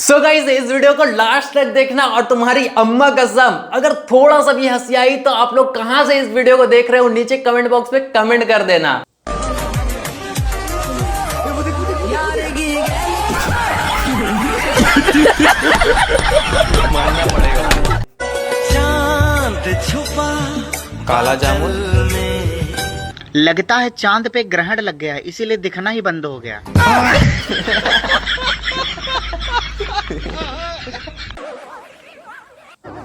So guys इस video को last तक देखना और तुम्हारी अम्मा कसम अगर थोड़ा सा भी हंसी आई तो आप लोग कहां से इस वीडियो को देख रहे हो नीचे कमेंट बॉक्स में कमेंट कर देना। मानना पड़ेगा। चांद छुपा काला जामुन लगता है चांद पे ग्रहण लग गया है इसीलिए दिखना ही बंद हो गया।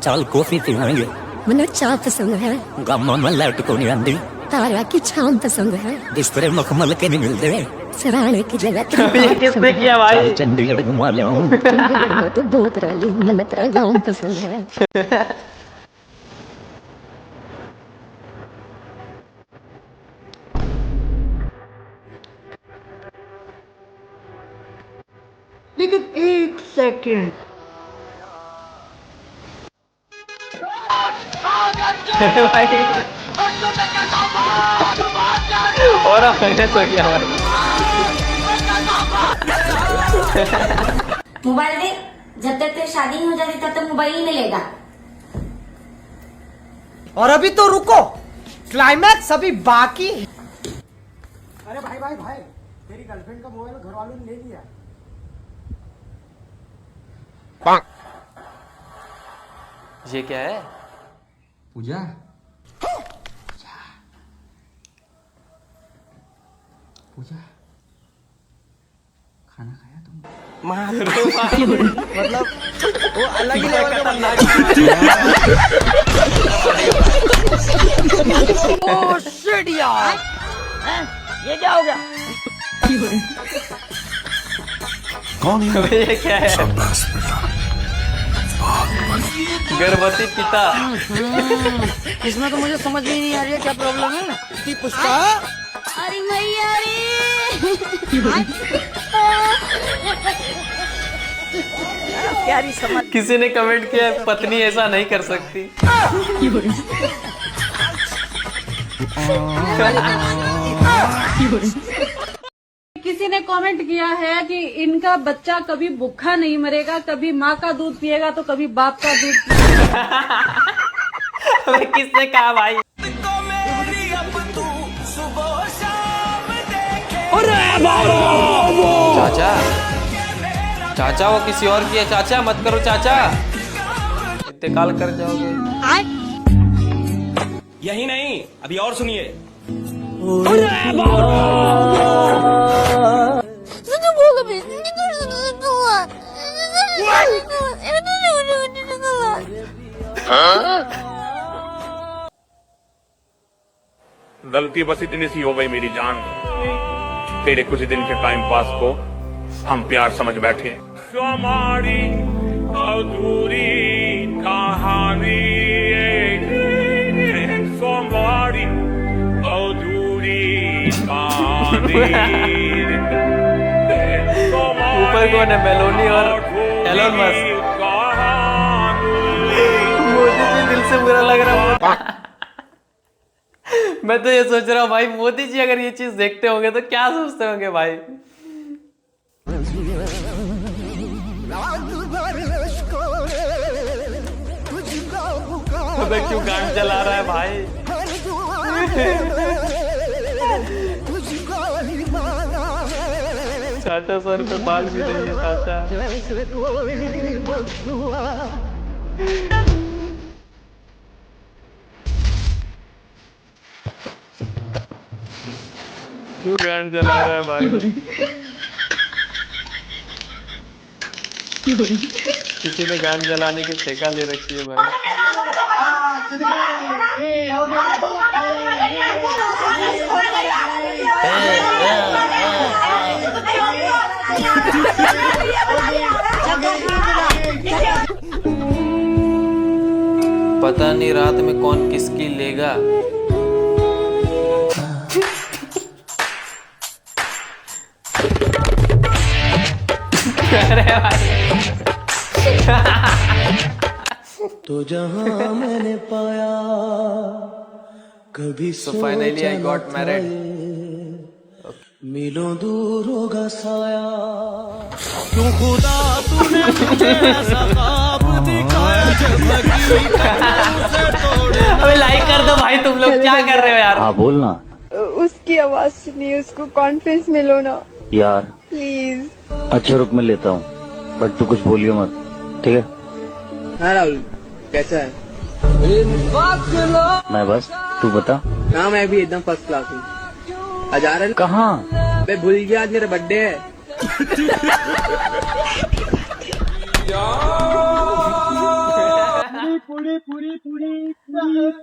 चल कॉफी पीवाएंगे। मुझे चाय पसंद है। गम लौट को नहीं आंदी। तारा की छाम पसंद है। बिस्तर मखमल के नहीं मिलते। सराहने की जगह ये किसने किया भाई? चंडीगढ़ घुमा ले आऊं। तो बहुत रली मैं तेरा गाँव पसंद है। लेकिन एक सेकंड भाई और मैंने तो किया भाई। मोबाइल दे, जब तक तेरी शादी नहीं हो जाती तब तक मोबाइल ही नहीं लेगा। और अभी तो रुको, क्लाइमैक्स अभी बाकी है। अरे भाई भाई भाई, तेरी गर्लफ्रेंड का मोबाइल घर वालों ने ले लिया। ये क्या है? पूजा पूजा खाना खाया तुम? मतलब वो अलग ही लेवल का बंदा है। ओह शिट यार, ये क्या हो गया? कौन है? ये क्या है? गर्भवती पिता। इसमें तो मुझे समझ में ही नहीं आ रही है क्या प्रॉब्लम है कि पुष्पा। अरे भैया प्यारी समझ। किसी ने कमेंट किया पत्नी ऐसा नहीं कर सकती। किसी ने कमेंट किया है कि इनका बच्चा कभी भूखा नहीं मरेगा, कभी माँ का दूध पिएगा तो कभी बाप का दूध पिएगा। अबे किसने कहा भाई? चाचा चाचा वो किसी और की है। चाचा मत करो चाचा, इंतकाल कर जाओगे। यही नहीं, अभी और सुनिए। गलती बस इतनी सी हो गई मेरी जान, तेरे कुछ दिन के टाइम पास को हम प्यार समझ बैठे। हमारी अधूरी कहानी, हमारी अधूरी कहानी। ऊपर कौन है? मेलोनी और एलन मस्क। मोदी जी दिल से बुरा लग रहा है। मैं तो ये सोच रहा हूँ भाई, मोदी जी अगर ये चीज देखते होंगे तो क्या सोचते होंगे भाई? अबे क्यों गान चला रहा है भाई? चाचा सर पे बाल भी नहीं है चाचा। क्यों गान चला रहा है भाई? किसी ने गान जलाने की ठेका ले रखी है भाई। पता नहीं रात में कौन किसकी लेगा। अरे भाई तो जहां मैंने पाया कभी So finally I got married. मिलो दूर होगा साया क्यों खुदा तूने अबे लाइक कर दो भाई, तुम लोग क्या कर रहे हो यार? हाँ बोलना उसकी आवाज सुनिए, उसको कॉन्फ्रेंस में लो ना यार। प्लीज। अच्छा रुक, मैं लेता हूँ, बट तू कुछ बोलियो मत, ठीक है? हाँ राहुल, कैसा है? मैं बस, तू बता। हाँ मैं भी एकदम फर्स्ट क्लास हूँ। आज आ रहा है? कहाँ? मैं भूल गया, आज मेरा बर्थडे है। पूरी पूरी पूरी पूरी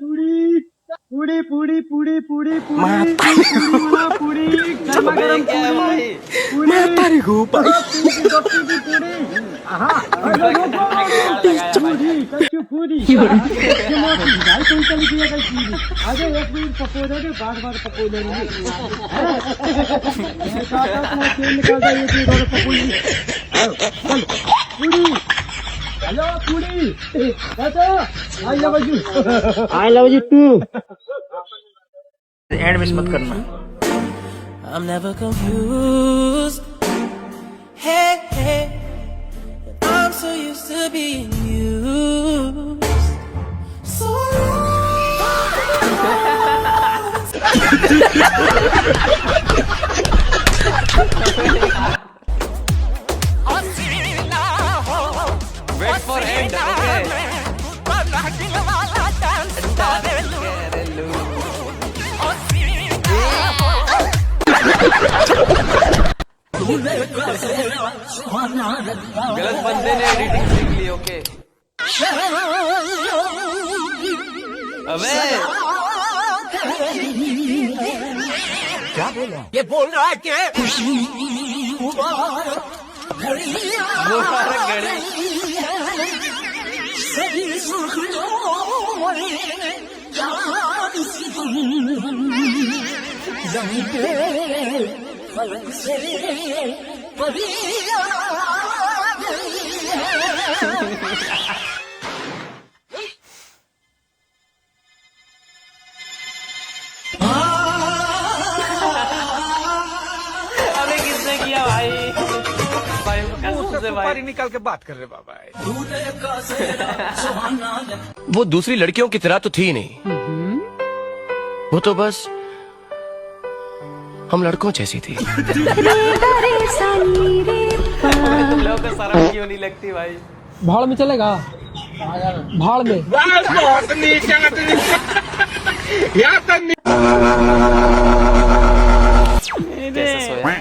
पूरी पूरी पूरी पूरी पूरी पूरी गर्मा गर्म पूरी पूरी पूरी आगे एक मिनट पकोड़े ने बार बार पकोड़े puri. Hello puri, I love you too. And miss मत करना। I'm never confused. Hey, hey, I'm so used to being used. So Wait for end, okay? गलत बंदे ने एडिटिंग सीख ली, ओके? अबे क्या बोला? ये बोल रहा है क्या? मुबारक घड़ी। अबे किसने किया भाई? भाई कसम से भाई निकाल के बात कर रहे बाबा। वो दूसरी लड़कियों की तरह तो थी नहीं, वो तो बस हम लड़कों जैसी थी। तुम लोगों को शर्म क्यों नहीं लगती भाई? भाड़ में चलेगा, भाड़ में। कैसे सोया है?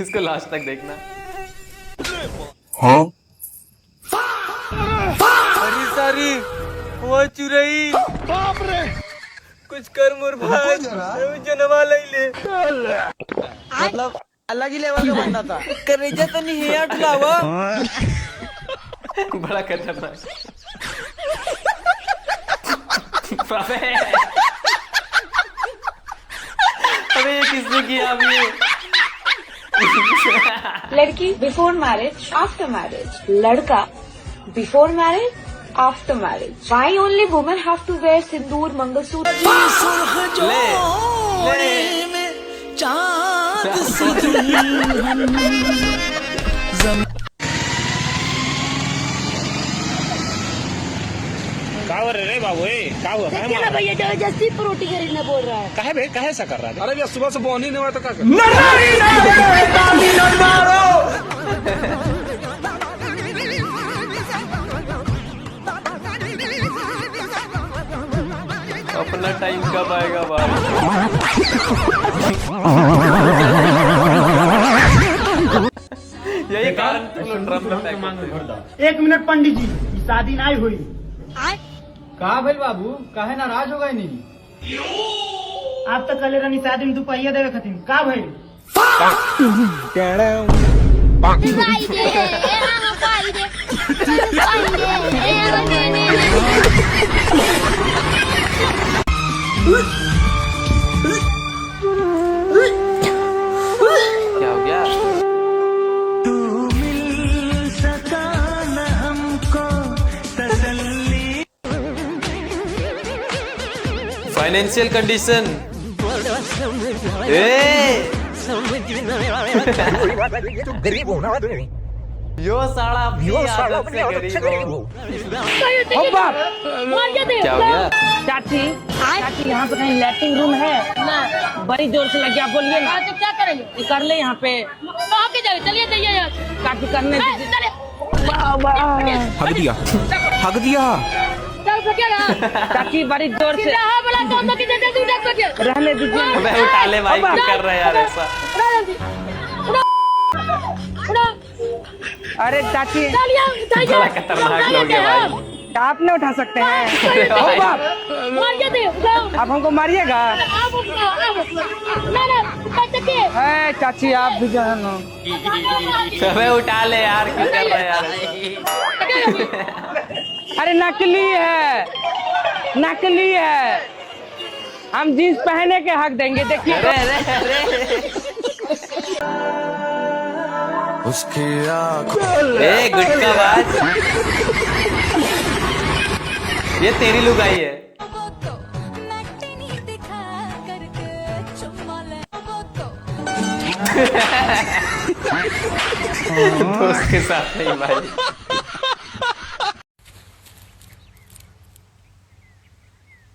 इसको लास्ट तक देखना। हाँ? सारी वो चुरई, बाप रे, कुछ कर मोर भाई, जनवा ले ले। मतलब अलग ही लेवल का बंदा था। करेजा तो नहीं है अटलावा। बड़ा खतरनाक। अबे ये किसने किया अभी? लड़की बिफोर मैरिज, आफ्टर मैरिज। लड़का before marriage, after marriage. Why only women have to wear सिंदूर, मंगलसूत्र? रे बाबू भैया जबरदस्ती रोटी खरीदने बोल रहा है। काहे बे, काहे ऐसा कर रहा है? अरे भैया सुबह से बोनी नहीं हुआ तो क्या कर? अपना टाइम कब आएगा भाई? यही कारण तुम लोग ड्रम में पैक करते हो। एक मिनट पंडित जी, शादी नहीं हुई। कहा भाई बाबू, काहे नाराज हो गए नहीं? आप तो कल रानी शादी में दुपहिया देवे खतीन, का भाई? क्या हो गया? Financial condition. यो साला भी आदत से गरीब हो। क्या हो गया? चाची यहाँ पे कहीं लैट्रिन रूम है ना? बड़ी जोर से लग गया, बोलिए ना। तो क्या करेंगे? कर ले यहाँ पे। कहाँ के जाए? चलिए जाइए यहाँ। काफी करने दीजिए। हक दिया, हक दिया। चाची बड़ी जोर से रहने दीजिए। अबे उठा ले भाई, क्यों कर रहा है यार ऐसा? अरे चाची बड़ा खतरनाक लोग है भाई। आप नहीं उठा सकते हैं। आप हमको मारिएगा? चाची आप भी जो है ना। अबे उठा ले यार, क्यों कर रहा है यार? अरे नकली है, नकली है। हम जींस पहने के हक देंगे, देखिए। उसकी आँखों ए गुटका बाज, ये तेरी लुगाई है। दोस्त के साथ नहीं भाई।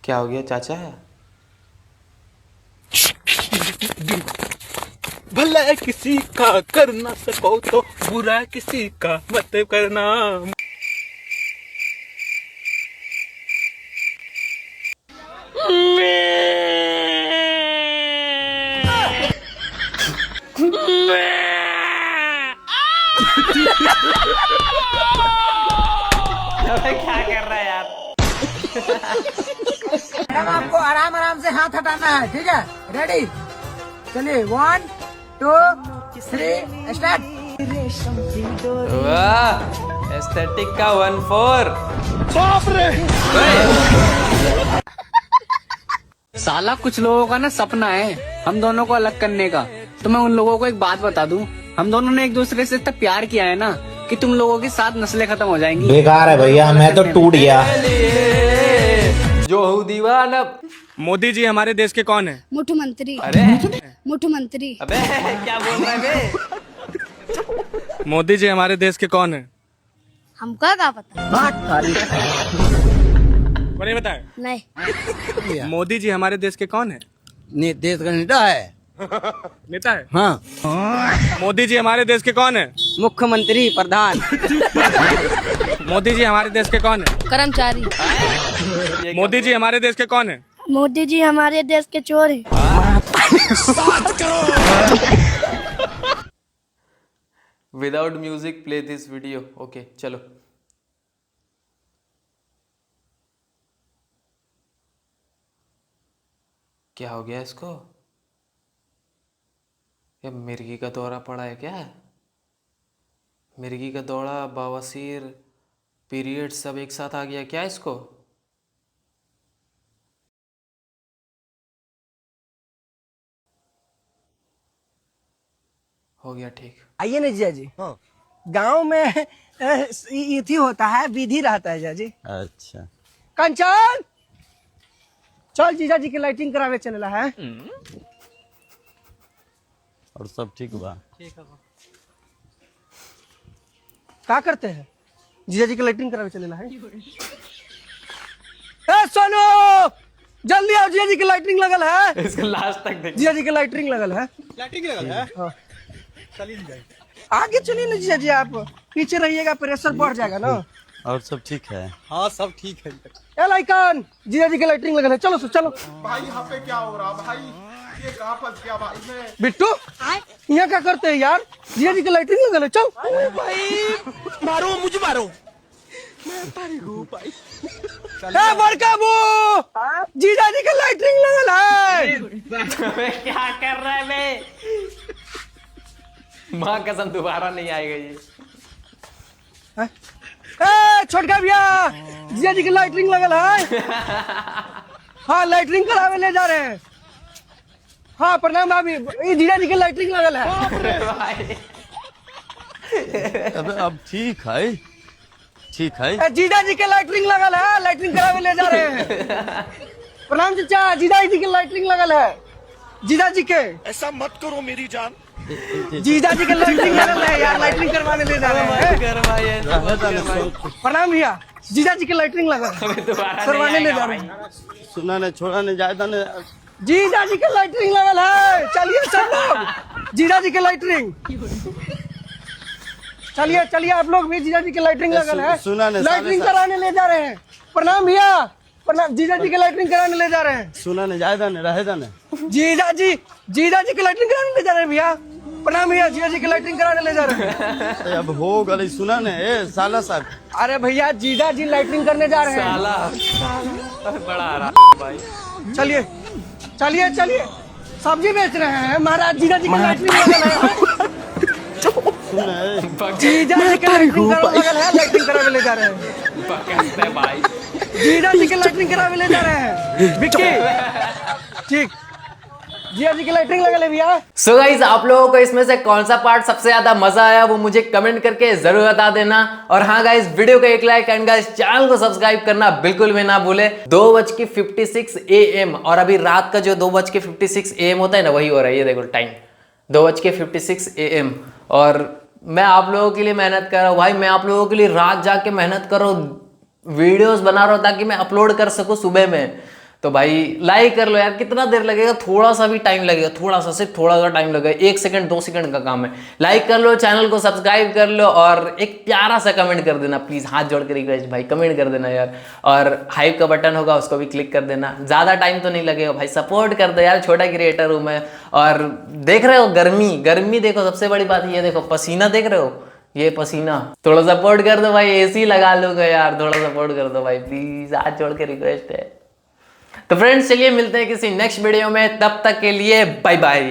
क्या हो गया चाचा? भला किसी का कर ना सको तो बुरा किसी का मत करना। अबे क्या कर रहा है यार? मैडम आपको आराम आराम से हाथ हटाना है, ठीक है? रेडी? चलिए 1 2 3 स्टार्ट। वाह, एस्थेटिक का 1-4। साला कुछ लोगों का ना सपना है हम दोनों को अलग करने का। तो मैं उन लोगों को एक बात बता दूं, हम दोनों ने एक दूसरे से इतना प्यार किया है ना कि तुम लोगों की 7 नस्लें खत्म हो जाएंगी। बेकार है भैया, मैं तो टूट गया। जो हूँ दीवाना। मोदी जी हमारे देश के कौन है? मुख्यमंत्री। अरे मुख्यमंत्री। अबे क्या बोल रहा है बे? मोदी जी हमारे देश के कौन है? हमको क्या पता? नहीं बताए। नहीं। मोदी जी हमारे देश के कौन है? देश का नेता है। नेता है? हाँ। मोदी जी हमारे देश के कौन है? मुख्यमंत्री, प्रधान। मोदी जी हमारे देश के कौन है? कर्मचारी। मोदी जी हमारे देश के कौन है? मोदी जी हमारे देश के चोर हैं। Without music play this video. Okay चलो। क्या हो गया इसको? ये मिर्गी का दौरा पड़ा है क्या? मिर्गी का दौरा, बवासीर, पीरियड सब एक साथ आ गया क्या इसको? हो गया ठीक। आइए ना जीजा जी। हाँ। गाँव में इथी होता है, विधि रहता है जीजा जी। अच्छा, कंचन चल जीजा जी की लाइटिंग करावे चलेला है। और सब ठीक बा? क्या करते हैं? जीजा जी की लाइटिंग करावे चलेला है। ए सोनू जल्दी आओ, जीजा जी की लाइटिंग लगल है। इसको लास्ट तक देख। जीजा जी की लाइटिंग लगल है। लाइटिंग लगल है? हाँ। आगे चलिए ना जीजा जी, आप पीछे रहिएगा, प्रेशर बढ़ जाएगा ना। और सब ठीक है? हाँ सब ठीक है। ए लाइकन जीजा जी की लाइटिंग लगल है, चलो चलो। भाई यहाँ पे क्या हो रहा भाई? ये कहाँ फंस गया भाई मैं? बिट्टू यहाँ क्या करते हैं यार? जीजा जी की लाइटिंग लगल है, चल। भाई मारो मुझे, मारो। ए बड़का बू, जीजा जी की लाइटिंग लगल है। क्या कर रहा है बे? माँ कसम दोबारा नहीं आएगा ये। ए छोटका भैया, जीजा जी की लाइटिंग लगल है। हाँ लाइटिंग करावे ले जा रहे हैं। हाँ प्रणाम भाभी, ये जीजा जी की लाइटिंग लगल है। अब ठीक है, ठीक है। ए, जीजा जी की लाइटिंग लगल है, लाइटिंग करावे ले जा रहे हैं। प्रणाम चाचा, जीजा जी की लाइटिंग लगल है। जीजा जी के। ऐसा मत करो मेरी जान। जीजा जी के लाइटिंग करना है यार, लाइटिंग करवाने ले जा रहे हैं। प्रणाम भैया, जीजा जी के लाइटिंग लगा करवाने ले जा रहे हैं। सुना ने छोड़ा ने जायदा ने जीजा जी के लाइटिंग लगल है, चलिए सब लोग जीजा जी के लाइटिंग, चलिए चलिए आप लोग भी, जीजा जी के लाइटिंग लगल है, लाइटिंग कराने ले जा रहे हैं। प्रणाम भैया, प्रणाम, जीजा जी के लाइटिंग कराने ले जा रहे हैं। सुना ने जायदा ने रहे जाने जीजा जी के लाइटिंग कराने ले जा रहे हैं भैया। प्रणाम भैया, जीजा जी की लाइटिंग कराने ले जा रहे हैं। अब हो गई सुना ने साला साहब। अरे भैया जीजा जी लाइटिंग करने जा रहे हैं। बड़ा भाई, चलिए चलिए चलिए, सब्जी बेच रहे हैं महाराज, जीजा जी की लाइटिंग लगल है। जीजा जी के लाइटिंग लगल है, लाइटिंग कराने ले जा रहे हैं भाई। जीजा जी के लाइटिंग कराने ले जा रहे हैं विक्की। ठीक, जीजा जी की लाइटिंग लगल है भैया। सो गाइस, आप लोगों को इसमें से कौन सा पार्ट सबसे ज्यादा मजा आया वो मुझे कमेंट करके जरूर बता देना। और हाँ गाइस, वीडियो को एक लाइक एंड गाइस चैनल को सब्सक्राइब करना बिल्कुल भी ना भूले। 2:56 AM और अभी रात का जो 2:56 AM होता है ना, वही हो रहा है। ये देखो टाइम 2:56 AM और मैं आप लोगों के लिए मेहनत कर रहा हूँ भाई। मैं आप लोगों के लिए रात जाके मेहनत कर रहा हूँ, वीडियोस बना रहा हूँ ताकि मैं अपलोड कर सकूँ सुबह में। तो भाई लाइक कर लो यार, कितना देर लगेगा, थोड़ा सा भी टाइम लगेगा, थोड़ा सा, सिर्फ थोड़ा सा टाइम लगेगा, 1 सेकंड 2 सेकंड का काम है। लाइक कर लो, चैनल को सब्सक्राइब कर लो और एक प्यारा सा कमेंट कर देना प्लीज, हाथ जोड़ के रिक्वेस्ट भाई, कमेंट कर देना यार। और हाइप का बटन होगा उसको भी क्लिक कर देना, ज्यादा टाइम तो नहीं लगेगा भाई, सपोर्ट कर दो यार, छोटा क्रिएटर हूँ मैं। और देख रहे हो गर्मी देखो, सबसे बड़ी बात ये देखो, पसीना देख रहे हो, ये पसीना, थोड़ा सपोर्ट कर दो भाई, एसी लगा लूंगा यार, थोड़ा सपोर्ट कर दो भाई प्लीज, हाथ जोड़ के रिक्वेस्ट है। तो फ्रेंड्स चलिए मिलते हैं किसी नेक्स्ट वीडियो में, तब तक के लिए बाय बाय।